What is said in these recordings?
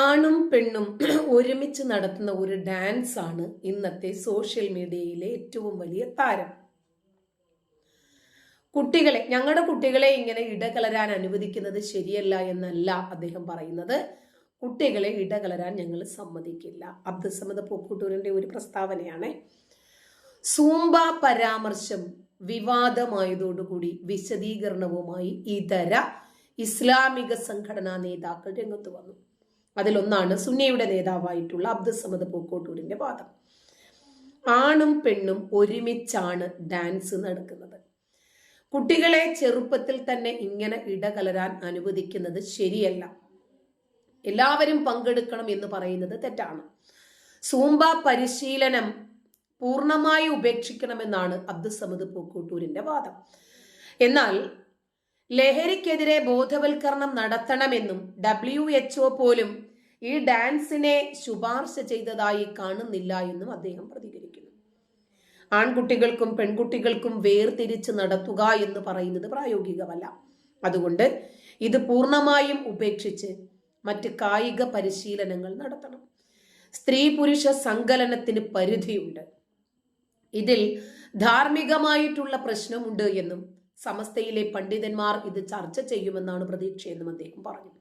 ആണും പെണ്ണും ഒരുമിച്ച് നടത്തുന്ന ഒരു ഡാൻസ് ആണ് ഇന്നത്തെ സോഷ്യൽ മീഡിയയിലെ ഏറ്റവും വലിയ താരം. ഞങ്ങളുടെ കുട്ടികളെ ഇങ്ങനെ ഇടകലരാൻ അനുവദിക്കുന്നത് ശരിയല്ല എന്നല്ല അദ്ദേഹം പറയുന്നത്. കുട്ടികളെ ഇടകലരാൻ ഞങ്ങൾ സമ്മതിക്കില്ല. അബ്ദുസമദ് പൂക്കൂട്ടൂരിന്റെ ഒരു പ്രസ്താവനയാണ്. സൂംബ പരാമർശം വിവാദമായതോടുകൂടി വിശദീകരണവുമായി ഇതര ഇസ്ലാമിക സംഘടനാ നേതാക്കൾ രംഗത്ത് വന്നു. അതിലൊന്നാണ് സുന്നിയുടെ നേതാവായിട്ടുള്ള അബ്ദുസമദ് പൂക്കോട്ടൂരിന്റെ വാദം. ആണും പെണ്ണും ഒരുമിച്ചാണ് ഡാൻസ് നടക്കുന്നത്. കുട്ടികളെ ചെറുപ്പത്തിൽ തന്നെ ഇങ്ങനെ ഇടകലരാൻ അനുവദിക്കുന്നത് ശരിയല്ല. എല്ലാവരും പങ്കെടുക്കണം എന്ന് പറയുന്നത് തെറ്റാണ്. സൂംബ പരിശീലനം പൂർണ്ണമായി ഉപേക്ഷിക്കണമെന്നാണ് അബ്ദുസമദ് പൂക്കോട്ടൂരിന്റെ വാദം. എന്നാൽ ലഹരിക്കെതിരെ ബോധവൽക്കരണം നടത്തണമെന്നും WHO പോലും ഈ ഡാൻസിനെ ശുപാർശ ചെയ്തതായി കാണുന്നില്ല എന്നും അദ്ദേഹം പ്രതികരിക്കുന്നു. ആൺകുട്ടികൾക്കും പെൺകുട്ടികൾക്കും വേർതിരിച്ച് നടത്തുക എന്ന് പറയുന്നത് പ്രായോഗികമല്ല. അതുകൊണ്ട് ഇത് പൂർണ്ണമായും ഉപേക്ഷിച്ച് മറ്റ് കായിക പരിശീലനങ്ങൾ നടത്തണം. സ്ത്രീ പുരുഷ സങ്കലനത്തിന് പരിധിയുണ്ട്. ഇതിൽ ധാർമ്മികമായിട്ടുള്ള പ്രശ്നമുണ്ട് എന്നും സമസ്തയിലെ പണ്ഡിതന്മാർ ഇത് ചർച്ച ചെയ്യുമെന്നാണ് പ്രതീക്ഷയെന്നും അദ്ദേഹം പറഞ്ഞു.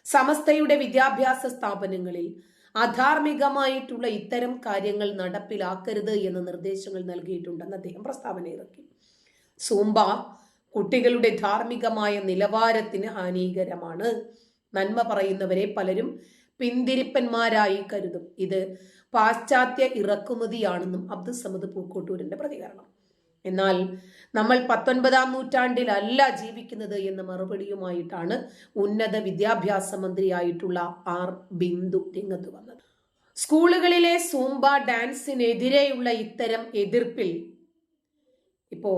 സമസ്തയുടെ വിദ്യാഭ്യാസ സ്ഥാപനങ്ങളിൽ അധാർമികമായിട്ടുള്ള ഇത്തരം കാര്യങ്ങൾ നടപ്പിലാക്കരുത് എന്ന നിർദ്ദേശങ്ങൾ നൽകിയിട്ടുണ്ടെന്ന് അദ്ദേഹം പ്രസ്താവന ഇറക്കി. സൂംബ കുട്ടികളുടെ ധാർമ്മികമായ നിലവാരത്തിന് ഹാനികരമാണ്. നന്മ പറയുന്നവരെ പലരും പിന്തിരിപ്പന്മാരായി കരുതും. ഇത് പാശ്ചാത്യ ഇറക്കുമതിയാണെന്നും അബ്ദുസമദ് പൂക്കോട്ടൂരിന്റെ പ്രതികരണം. എന്നാൽ നമ്മൾ 19-ാം നൂറ്റാണ്ടിലല്ല ജീവിക്കുന്നത് എന്ന മറുപടിയുമായിട്ടാണ് ഉന്നത വിദ്യാഭ്യാസ മന്ത്രിയായിട്ടുള്ള R ബിന്ദു രംഗത്ത് വന്നത്. സ്കൂളുകളിലെ സൂംബ ഡാൻസിനെതിരെയുള്ള ഇത്തരം എതിർപ്പിൽ ഇപ്പോ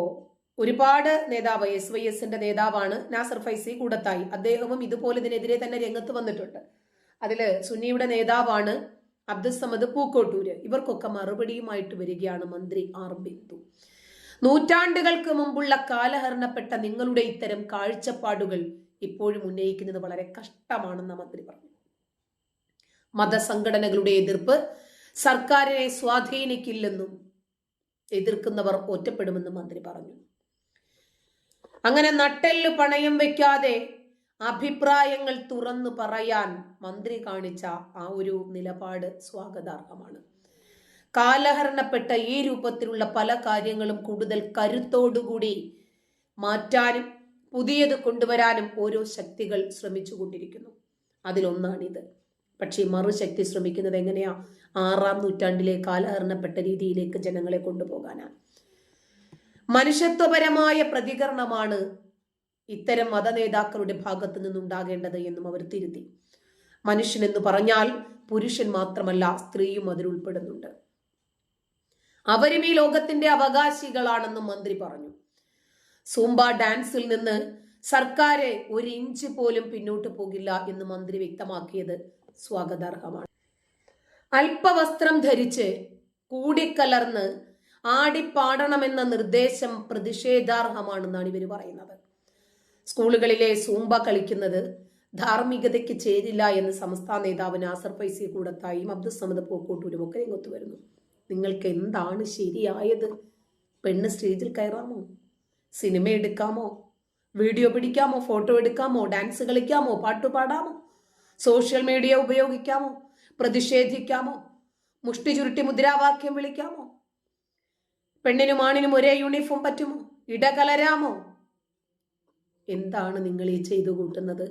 ഒരുപാട് നേതാവ് SYSന്റെ നേതാവാണ് നാസർ ഫൈസി കൂടത്തായി. അദ്ദേഹവും ഇതുപോലെ ഇതിനെതിരെ തന്നെ രംഗത്ത് വന്നിട്ടുണ്ട്. അതില് സുന്നിയുടെ നേതാവാണ് അബ്ദുസമദ് പൂക്കോട്ടൂര്. ഇവർക്കൊക്കെ മറുപടിയുമായിട്ട് വരികയാണ് മന്ത്രി R ബിന്ദു. നൂറ്റാണ്ടുകൾക്ക് മുമ്പുള്ള കാലഹരണപ്പെട്ട നിങ്ങളുടെ ഇത്തരം കാഴ്ചപ്പാടുകൾ ഇപ്പോഴും ഉന്നയിക്കുന്നത് വളരെ കഷ്ടമാണെന്ന് മന്ത്രി പറഞ്ഞു. മതസംഘടനകളുടെ എതിർപ്പ് സർക്കാരിനെ സ്വാധീനിക്കില്ലെന്നും എതിർക്കുന്നവർ ഒറ്റപ്പെടുമെന്നും മന്ത്രി പറഞ്ഞു. അങ്ങനെ നട്ടെല്ല് പണയം വെക്കാതെ അഭിപ്രായങ്ങൾ തുറന്നു പറയാൻ മന്ത്രി കാണിച്ച ആ ഒരു നിലപാട് സ്വാഗതാർഹമാണ്. കാലഹരണപ്പെട്ട ഈ രൂപത്തിലുള്ള പല കാര്യങ്ങളും കൂടുതൽ കരുത്തോടുകൂടി മാറ്റാനും പുതിയത് കൊണ്ടുവരാനും ഓരോ ശക്തികൾ ശ്രമിച്ചുകൊണ്ടിരിക്കുന്നു. അതിലൊന്നാണിത്. പക്ഷേ മറുശക്തി ശ്രമിക്കുന്നത് എങ്ങനെയാ? 6-ാം നൂറ്റാണ്ടിലെ കാലഹരണപ്പെട്ട രീതിയിലേക്ക് ജനങ്ങളെ കൊണ്ടുപോകാനാണ്. മനുഷ്യത്വപരമായ പ്രതികരണമാണ് ഇത്തരം മതനേതാക്കളുടെ ഭാഗത്തു നിന്നുണ്ടാകേണ്ടത് എന്നും അവർ തിരുത്തി. മനുഷ്യൻ എന്ന് പറഞ്ഞാൽ പുരുഷൻ മാത്രമല്ല, സ്ത്രീയും അതിലുൾപ്പെടുന്നുണ്ട്. അവരും ഈ ലോകത്തിന്റെ അവകാശികളാണെന്നും മന്ത്രി പറഞ്ഞു. സൂംബ ഡാൻസിൽ നിന്ന് സർക്കാർ 1 ഇഞ്ച് പോലും പിന്നോട്ട് പോകില്ല എന്ന് മന്ത്രി വ്യക്തമാക്കിയത് സ്വാഗതാർഹമാണ്. അല്പവസ്ത്രം ധരിച്ച് കൂടിക്കലർന്ന് ആടിപ്പാടണമെന്ന നിർദ്ദേശം പ്രതിഷേധാർഹമാണെന്നാണ് ഇവർ പറയുന്നത്. സ്കൂളുകളിലെ സൂംബ കളിക്കുന്നത് ധാർമ്മികതയ്ക്ക് ചേരില്ല എന്ന് സംസ്ഥാന നേതാവ് നാസർ ഫൈസി കൂടത്തായും അബ്ദുസമദ് പൂക്കോട്ടൂരും ഒക്കെ രംഗത്ത് വരുന്നു. നിങ്ങൾക്ക് എന്താണ് ശരിയായത്? പെണ്ണ് സ്റ്റേജിൽ കയറാമോ? സിനിമ എടുക്കാമോ? വീഡിയോ പിടിക്കാമോ? ഫോട്ടോ എടുക്കാമോ? ഡാൻസ് കളിക്കാമോ? പാട്ടുപാടാമോ? സോഷ്യൽ മീഡിയ ഉപയോഗിക്കാമോ? പ്രതിഷേധിക്കാമോ? മുഷ്ടി ചുരുട്ടി മുദ്രാവാക്യം വിളിക്കാമോ? പെണ്ണിനും ആണിനും ഒരേ യൂണിഫോം പറ്റുമോ? ഇടകലരാമോ? എന്താണ് നിങ്ങൾ ഈ ചെയ്തു കൂട്ടുന്നത്?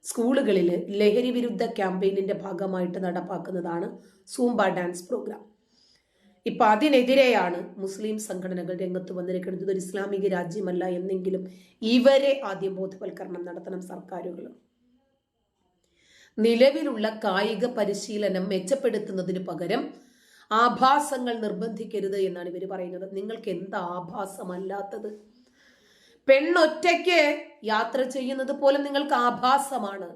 സ്കൂളുകളിൽ ലഹരി വിരുദ്ധ ക്യാമ്പയിനിന്റെ ഭാഗമായിട്ട് നടപ്പാക്കുന്നതാണ് സൂംബ ഡാൻസ് പ്രോഗ്രാം. ഇപ്പൊ അതിനെതിരെയാണ് മുസ്ലിം സംഘടനകൾ രംഗത്ത് വന്നിരിക്കുന്നത്. ഇതൊരു ഇസ്ലാമിക രാജ്യമല്ല എന്നെങ്കിലും ഇവരെ ആദ്യം ബോധവൽക്കരണം നടത്തണം സർക്കാരുകൾ. നിലവിലുള്ള കായിക പരിശീലനം മെച്ചപ്പെടുത്തുന്നതിന് പകരം ആഭാസങ്ങൾ നിർബന്ധിക്കരുത് എന്നാണ് ഇവർ പറയുന്നത്. നിങ്ങൾക്ക് എന്താ ആഭാസമല്ലാത്തത്? പെണ്ണൊറ്റയ്ക്ക് യാത്ര ചെയ്യുന്നത് പോലെ നിങ്ങൾക്ക് ആഭാസമാണ്.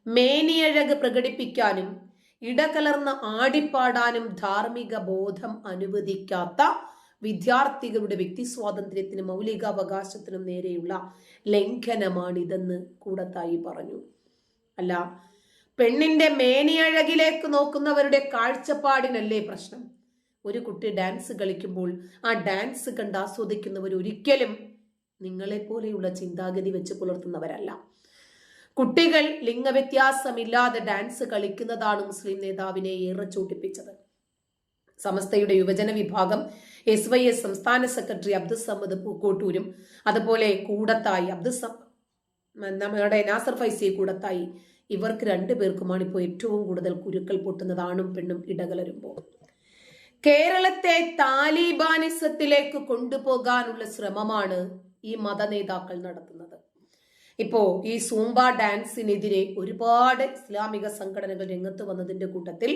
മേനിയഴക് പ്രകടിപ്പിക്കാനും ഇടകലർന്ന് ആടിപ്പാടാനും ധാർമ്മിക ബോധം അനുവദിക്കാത്ത വിദ്യാർത്ഥികളുടെ വ്യക്തി സ്വാതന്ത്ര്യത്തിനും മൗലികാവകാശത്തിനും നേരെയുള്ള ലംഘനമാണിതെന്ന് കൂടത്തായി പറഞ്ഞു. അല്ല, പെണ്ണിന്റെ മേനിയഴകിലേക്ക് നോക്കുന്നവരുടെ കാഴ്ചപ്പാടിനല്ലേ പ്രശ്നം. ഒരു കുട്ടി ഡാൻസ് കളിക്കുമ്പോൾ ആ ഡാൻസ് കണ്ട് ആസ്വദിക്കുന്നവർ ഒരിക്കലും നിങ്ങളെപ്പോലെയുള്ള ചിന്താഗതി വെച്ച് പുലർത്തുന്നവരല്ല. കുട്ടികൾ ലിംഗവ്യത്യാസമില്ലാതെ ഡാൻസ് കളിക്കുന്നതാണ് മുസ്ലിം നേതാവിനെ ഏറെ ചൂട്ടിപ്പിച്ചത്. സമസ്തയുടെ യുവജന വിഭാഗം SYS സംസ്ഥാന സെക്രട്ടറി അബ്ദുസമ്മദ് പൂക്കോട്ടൂരും അതുപോലെ കൂടത്തായി നമ്മുടെ നാസർ ഫൈസി കൂടത്തായി, ഇവർക്ക് രണ്ടുപേർക്കുമാണ് ഇപ്പോൾ ഏറ്റവും കൂടുതൽ കുരുക്കൾ പൊട്ടുന്നത്, ആണും പെണ്ണും ഇടകലരുമ്പോൾ. കേരളത്തെ താലിബാനിസത്തിലേക്ക് കൊണ്ടുപോകാനുള്ള ശ്രമമാണ് ഈ മതനേതാക്കൾ നടത്തുന്നത്. ഇപ്പോ ഈ സൂംബ ഡാൻസിനെതിരെ ഒരുപാട് ഇസ്ലാമിക സംഘടനകൾ രംഗത്ത് വന്നതിന്റെ കൂട്ടത്തിൽ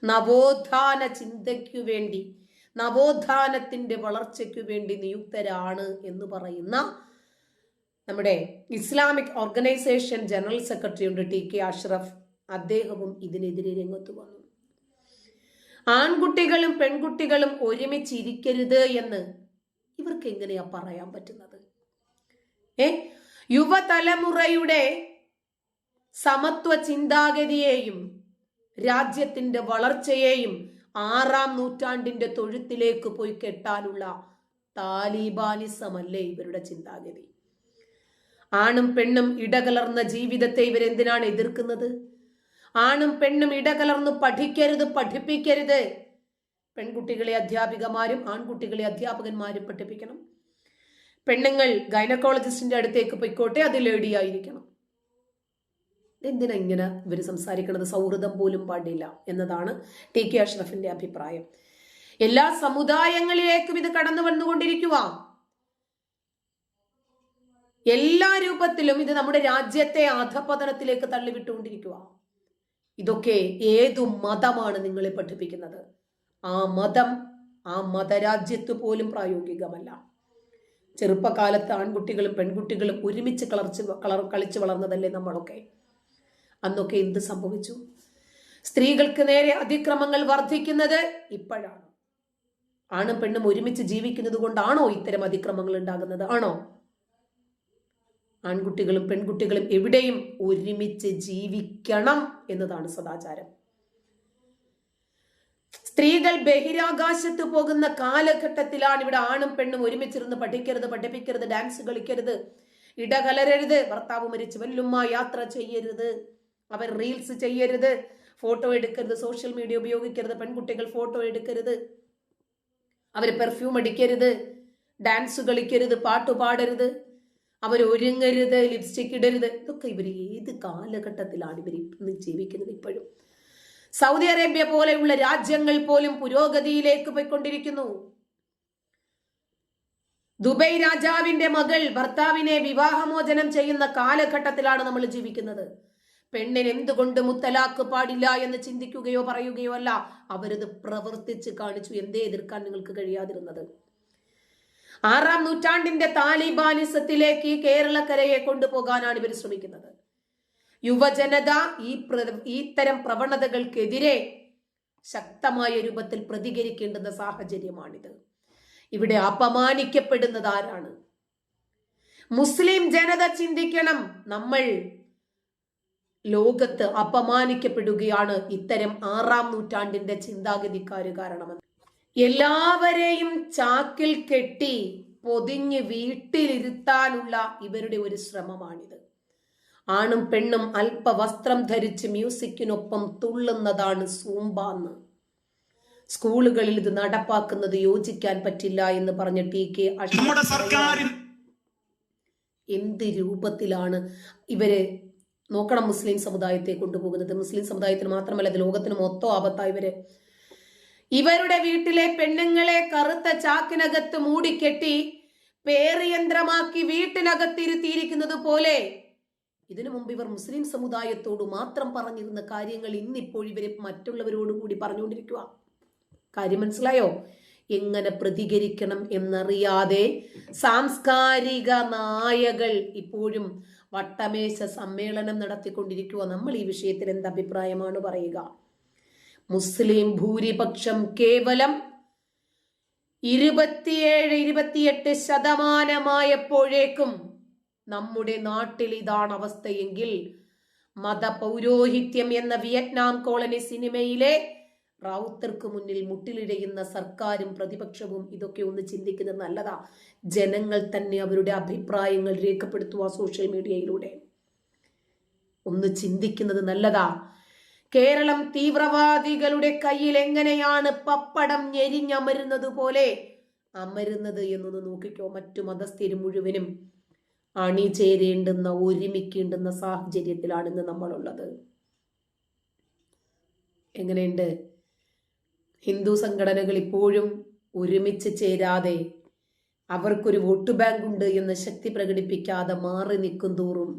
നവോത്ഥാന ചിന്തയ്ക്കു വേണ്ടി, നവോത്ഥാനത്തിന്റെ വളർച്ചയ്ക്കു വേണ്ടി നിയുക്തരാണ് എന്ന് പറയുന്ന നമ്മുടെ ഇസ്ലാമിക് ഓർഗനൈസേഷൻ ജനറൽ സെക്രട്ടറി ഉണ്ട് TK അഷ്റഫ്. അദ്ദേഹവും ഇതിനെതിരെ രംഗത്ത് വന്നു. ആൺകുട്ടികളും പെൺകുട്ടികളും ഒരുമിച്ചിരിക്കരുത് എന്ന് ഇവർക്ക് എങ്ങനെയാ പറയാൻ പറ്റുന്നത്? യുവതലമുറയുടെ സമത്വ ചിന്താഗതിയെയും രാജ്യത്തിന്റെ വളർച്ചയെയും 6-ാം നൂറ്റാണ്ടിന്റെ തൊഴുത്തിലേക്ക് പോയി കെട്ടാനുള്ള താലിബാനിസമല്ലേ ഇവരുടെ ചിന്താഗതി? ആണും പെണ്ണും ഇടകലർന്ന ജീവിതത്തെ ഇവരെന്തിനാണ് എതിർക്കുന്നത്? ആണും പെണ്ണും ഇടകലർന്ന് പഠിക്കരുത്, പഠിപ്പിക്കരുത്. പെൺകുട്ടികളെ അധ്യാപികമാരും ആൺകുട്ടികളെ അധ്യാപകന്മാരും പഠിപ്പിക്കണം. പെണ്ണുങ്ങൾ ഗൈനക്കോളജിസ്റ്റിന്റെ അടുത്തേക്ക് പോയിക്കോട്ടെ, അത് ലേഡിയായിരിക്കണം. എന്തിനാ ഇങ്ങനെ ഇവർ സംസാരിക്കുന്നത്? സൗഹൃദം പോലും പാടില്ല എന്നതാണ് TK അഷ്റഫിന്റെ അഭിപ്രായം. എല്ലാ സമുദായങ്ങളിലേക്കും ഇത് കടന്നു വന്നുകൊണ്ടിരിക്കുക. എല്ലാ രൂപത്തിലും ഇത് നമ്മുടെ രാജ്യത്തെ അധപതനത്തിലേക്ക് തള്ളിവിട്ടുകൊണ്ടിരിക്കുക. ഇതൊക്കെ ഏതു മതമാണ് നിങ്ങളെ പഠിപ്പിക്കുന്നത്? ആ മതം ആ മതരാജ്യത്ത് പോലും പ്രായോഗികമല്ല. ചെറുപ്പകാലത്ത് ആൺകുട്ടികളും പെൺകുട്ടികളും ഒരുമിച്ച് കളിച്ചു വളർന്നതല്ലേ നമ്മളൊക്കെ. അന്നൊക്കെ എന്ത് സംഭവിച്ചു? സ്ത്രീകൾക്ക് നേരെ അതിക്രമങ്ങൾ വർദ്ധിക്കുന്നത് ഇപ്പോഴാണ്. ആണും പെണ്ണും ഒരുമിച്ച് ജീവിക്കുന്നത് കൊണ്ടാണോ ഇത്തരം അതിക്രമങ്ങൾ ഉണ്ടാകുന്നത്? ആണോ? ആൺകുട്ടികളും പെൺകുട്ടികളും എവിടെയും ഒരുമിച്ച് ജീവിക്കണം എന്നതാണ് സദാചാരം. സ്ത്രീകൾ ബഹിരാകാശത്ത് പോകുന്ന കാലഘട്ടത്തിലാണ് ഇവിടെ ആണും പെണ്ണും ഒരുമിച്ചിരുന്ന് പഠിക്കരുത്, പഠിപ്പിക്കരുത്, ഡാൻസ് കളിക്കരുത്, ഇടകലരരുത്, ഭർത്താവ് മരിച്ച് വല്ലുമ്മ യാത്ര ചെയ്യരുത്, അവർ റീൽസ് ചെയ്യരുത്, ഫോട്ടോ എടുക്കരുത്, സോഷ്യൽ മീഡിയ ഉപയോഗിക്കരുത്, പെൺകുട്ടികൾ ഫോട്ടോ എടുക്കരുത്, അവർ പെർഫ്യൂം അടിക്കരുത്, ഡാൻസ് കളിക്കരുത്, പാട്ടു പാടരുത്, അവർ ഒരുങ്ങരുത്, ലിപ്സ്റ്റിക് ഇടരുത്. ഇതൊക്കെ ഇവർ ഏത് കാലഘട്ടത്തിലാണ് ഇവർ ഇന്ന് ജീവിക്കുന്നത്? ഇപ്പോഴും സൗദി അറേബ്യ പോലെയുള്ള രാജ്യങ്ങൾ പോലും പുരോഗതിയിലേക്ക് പോയിക്കൊണ്ടിരിക്കുന്നു. ദുബൈ രാജാവിന്റെ മകൾ ഭർത്താവിനെ വിവാഹമോചനം ചെയ്യുന്ന കാലഘട്ടത്തിലാണ് നമ്മൾ ജീവിക്കുന്നത്. പെണ്ണിന് എന്തുകൊണ്ട് മുത്തലാഖ് പാടില്ല എന്ന് ചിന്തിക്കുകയോ പറയുകയോ അല്ല, അവരത് പ്രവർത്തിച്ച് കാണിച്ചു. എന്തേ എതിർക്കാൻ നിങ്ങൾക്ക് കഴിയാതിരുന്നത്? 6-ാം നൂറ്റാണ്ടിന്റെ താലിബാനിസത്തിലേക്ക് ഈ കേരളക്കരയെ കൊണ്ടുപോകാനാണ് ഇവർ ശ്രമിക്കുന്നത്. യുവജനത ഇത്തരം പ്രവണതകൾക്കെതിരെ ശക്തമായ രൂപത്തിൽ പ്രതികരിക്കേണ്ടുന്ന സാഹചര്യമാണിത്. ഇവിടെ അപമാനിക്കപ്പെടുന്നത് ആരാണ്? മുസ്ലിം ജനത ചിന്തിക്കണം. നമ്മൾ ലോകത്ത് അപമാനിക്കപ്പെടുകയാണ് ഇത്തരം 6-ാം നൂറ്റാണ്ടിന്റെ ചിന്താഗതിക്കാര് കാരണമെന്ന്. എല്ലാവരെയും ചാക്കിൽ കെട്ടി പൊതിഞ്ഞ് വീട്ടിലിരുത്താനുള്ള ഇവരുടെ ഒരു ശ്രമമാണിത്. ആണും പെണ്ണും അല്പവസ്ത്രം ധരിച്ച് മ്യൂസിക്കിനൊപ്പം തുള്ളുന്നതാണ് സൂംബ എന്ന്. സ്കൂളുകളിൽ ഇത് നടപ്പാക്കുന്നത് യോജിക്കാൻ പറ്റില്ല എന്ന് പറഞ്ഞ TK അഷ്റഫ് എന്ത് രൂപത്തിലാണ് ഇവര് നോക്കണം മുസ്ലിം സമുദായത്തെ കൊണ്ടുപോകുന്നത്? മുസ്ലിം സമുദായത്തിന് മാത്രമല്ല, അത് ലോകത്തിന് മൊത്തം ആപത്തായി. ഇവരുടെ വീട്ടിലെ പെണ്ണുങ്ങളെ കറുത്ത ചാക്കിനകത്ത് മൂടിക്കെട്ടി പേറിയന്ത്രമാക്കി വീട്ടിനകത്തിരുത്തിയിരിക്കുന്നത് പോലെ ഇതിനു മുമ്പ് ഇവർ മുസ്ലിം സമുദായത്തോട് മാത്രം പറഞ്ഞിരുന്ന കാര്യങ്ങൾ ഇന്നിപ്പോൾ ഇവരെ മറ്റുള്ളവരോടും കൂടി പറഞ്ഞുകൊണ്ടിരിക്കുക. കാര്യം മനസ്സിലായോ? എങ്ങനെ പ്രതികരിക്കണം എന്നറിയാതെ സാംസ്കാരിക നായകൾ ഇപ്പോഴും വട്ടമേശ സമ്മേളനം നടത്തിക്കൊണ്ടിരിക്കുക. നമ്മൾ ഈ വിഷയത്തിൽ എന്ത് അഭിപ്രായമാണ് പറയുക? മുസ്ലിം ഭൂരിപക്ഷം കേവലം 27-28% നമ്മുടെ നാട്ടിൽ ഇതാണ് അവസ്ഥയെങ്കിൽ മതപൗരോഹിത്യം എന്ന വിയറ്റ്നാം കോളനി സിനിമയിലെ റാവുത്തർക്ക് മുന്നിൽ മുട്ടിലിഴയുന്ന സർക്കാരും പ്രതിപക്ഷവും ഇതൊക്കെ ഒന്ന് ചിന്തിക്കുന്നത് നല്ലതാ. ജനങ്ങൾ തന്നെ അവരുടെ അഭിപ്രായങ്ങൾ രേഖപ്പെടുത്തുക സോഷ്യൽ മീഡിയയിലൂടെ. ഒന്ന് ചിന്തിക്കുന്നത് നല്ലതാ. കേരളം തീവ്രവാദികളുടെ കയ്യിൽ എങ്ങനെയാണ് പപ്പടം ഞെരിഞ്ഞമരുന്നത് പോലെ അമരുന്നത് എന്നൊന്ന് നോക്കിക്കോ. മറ്റു മതസ്ഥരും മുഴുവനും അണിചേരേണ്ടുന്ന ഒരുമിക്കേണ്ടുന്ന സാഹചര്യത്തിലാണ് ഇന്ന് നമ്മളുള്ളത്. എങ്ങനെയുണ്ട്? ഹിന്ദു സംഘടനകൾ ഇപ്പോഴും ഒരുമിച്ച് ചേരാതെ അവർക്കൊരു വോട്ട് ബാങ്ക് ഉണ്ട് എന്ന് ശക്തി പ്രകടിപ്പിക്കാതെ മാറി നിൽക്കും തോറും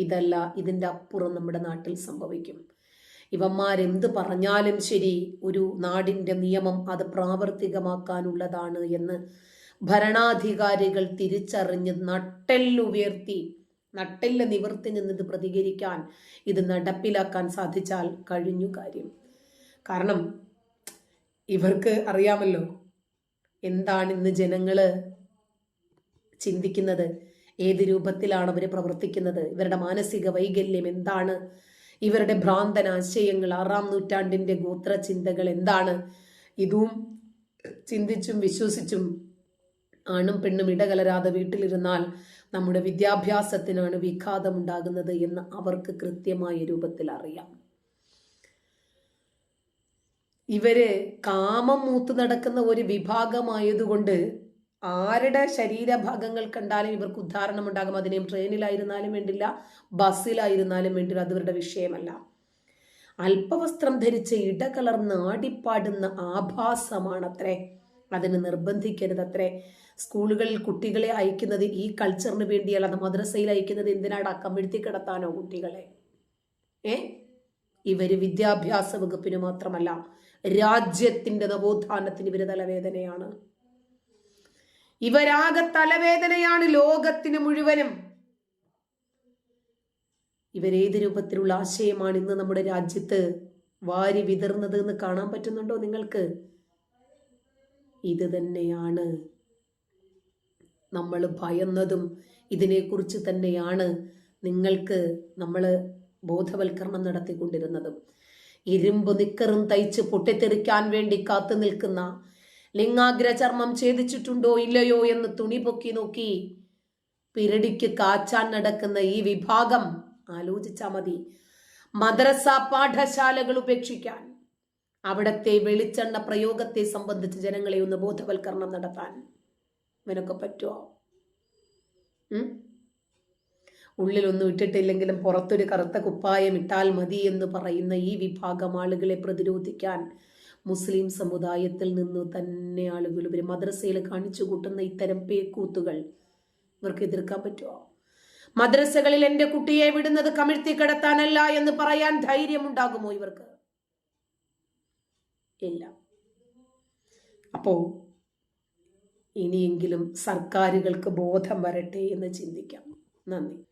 ഇതല്ല, ഇതിൻ്റെ അപ്പുറം നമ്മുടെ നാട്ടിൽ സംഭവിക്കും. ഇവന്മാരെന്ത് പറഞ്ഞാലും ശരി, ഒരു നാടിൻ്റെ നിയമം അത് പ്രാവർത്തികമാക്കാനുള്ളതാണ് എന്ന് ഭരണാധികാരികൾ തിരിച്ചറിഞ്ഞ് നട്ടെല്ല് നിവർത്തി നിന്നത് പ്രതികരിക്കാൻ, ഇത് നടപ്പിലാക്കാൻ സാധിച്ചാൽ കഴിഞ്ഞു കാര്യം. കാരണം ഇവർക്ക് അറിയാമല്ലോ എന്താണ് ഇന്ന് ജനങ്ങള് ചിന്തിക്കുന്നത്, ഏത് രൂപത്തിലാണ് അവർ പ്രവർത്തിക്കുന്നത്, ഇവരുടെ മാനസിക വൈകല്യം എന്താണ്, ഇവരുടെ ഭ്രാന്തനാശയങ്ങൾ, 6-ാം നൂറ്റാണ്ടിന്റെ ഗോത്ര ചിന്തകൾ എന്താണ്. ഇതും ചിന്തിച്ചും വിശ്വസിച്ചും ആണും പെണ്ണും ഇടകലരാതെ വീട്ടിലിരുന്നാൽ നമ്മുടെ വിദ്യാഭ്യാസത്തിനാണ് വിഘാതമുണ്ടാകുന്നത് എന്ന് അവർക്ക് കൃത്യമായ രൂപത്തിൽ അറിയാം. ഇവര് കാമം മൂത്ത് നടക്കുന്ന ഒരു വിഭാഗമായതുകൊണ്ട് ആരുടെ ശരീരഭാഗങ്ങൾ കണ്ടാലും ഇവർക്ക് ഉദ്ധാരണം ഉണ്ടാകും. അതിനെയും ട്രെയിനിലായിരുന്നാലും വേണ്ടില്ല, ബസ്സിലായിരുന്നാലും വേണ്ടില്ല, അതിവരുടെ വിഷയമല്ല. അല്പവസ്ത്രം ധരിച്ച് ഇടകലർന്ന് ആടിപ്പാടുന്ന ആഭാസമാണത്രേ. അതിന് നിർബന്ധിക്കരുതത്രേ. സ്കൂളുകളിൽ കുട്ടികളെ അയക്കുന്നത് ഈ കൾച്ചറിന് വേണ്ടിയല്ല. അത് മദ്രസയിൽ അയക്കുന്നത് എന്തിനാണ്? കമിഴ്ത്തി കിടത്താനോ കുട്ടികളെ? ഇവര് വിദ്യാഭ്യാസ വകുപ്പിന് മാത്രമല്ല, രാജ്യത്തിന്റെ നവോത്ഥാനത്തിന് ഇവര് തലവേദനയാണ്. ഇവരാകെ തലവേദനയാണ് ലോകത്തിന് മുഴുവനും. ഇവരേത് രൂപത്തിലുള്ള ആശയമാണ് ഇന്ന് നമ്മുടെ രാജ്യത്ത് വാരി വിതർന്നത് എന്ന് കാണാൻ പറ്റുന്നുണ്ടോ നിങ്ങൾക്ക്? ഇത് തന്നെയാണ് നമ്മൾ ഭയന്നതും, ഇതിനെക്കുറിച്ച് തന്നെയാണ് നിങ്ങൾക്ക് നമ്മൾ ബോധവൽക്കരണം നടത്തിക്കൊണ്ടിരുന്നതും. ഇരുമ്പ് നിക്കറും തയ്ച്ച് പൊട്ടിത്തെറിക്കാൻ വേണ്ടി കാത്തു നിൽക്കുന്ന, ലിംഗാഗ്ര ചർമ്മം ഛേദിച്ചിട്ടുണ്ടോ ഇല്ലയോ എന്ന് തുണി പൊക്കി നോക്കി പിരടിക്ക് കാച്ചാൻ നടക്കുന്ന ഈ വിഭാഗം ആലോചിച്ചാൽ മതി. മദ്രസ പാഠശാലകൾ ഉപേക്ഷിക്കാൻ, അവിടത്തെ വെളിച്ചെണ്ണ പ്രയോഗത്തെ സംബന്ധിച്ച് ജനങ്ങളെ ഒന്ന് ബോധവൽക്കരണം നടത്താൻ ഇവനൊക്കെ പറ്റുമോ? ഉള്ളിലൊന്നും ഇട്ടിട്ടില്ലെങ്കിലും പുറത്തൊരു കറുത്ത കുപ്പായം ഇട്ടാൽ മതി എന്ന് പറയുന്ന ഈ വിഭാഗം ആളുകളെ പ്രതിരോധിക്കാൻ മുസ്ലിം സമുദായത്തിൽ നിന്ന് തന്നെ ആളുകൾ ഇവർ മദ്രസയിൽ കാണിച്ചു കൂട്ടുന്ന ഇത്തരം പേക്കൂത്തുകൾ ഇവർക്ക് എതിർക്കാൻ പറ്റുമോ? മദ്രസകളിൽ എൻ്റെ കുട്ടിയെ വിടുന്നത് കമിഴ്ത്തി കിടത്താനല്ല എന്ന് പറയാൻ ധൈര്യമുണ്ടാകുമോ ഇവർക്ക്? ഇല്ല. അപ്പോ ഇനിയെങ്കിലും സർക്കാരുകൾക്ക് ബോധം വരട്ടെ എന്ന് ചിന്തിക്കാം. നന്ദി.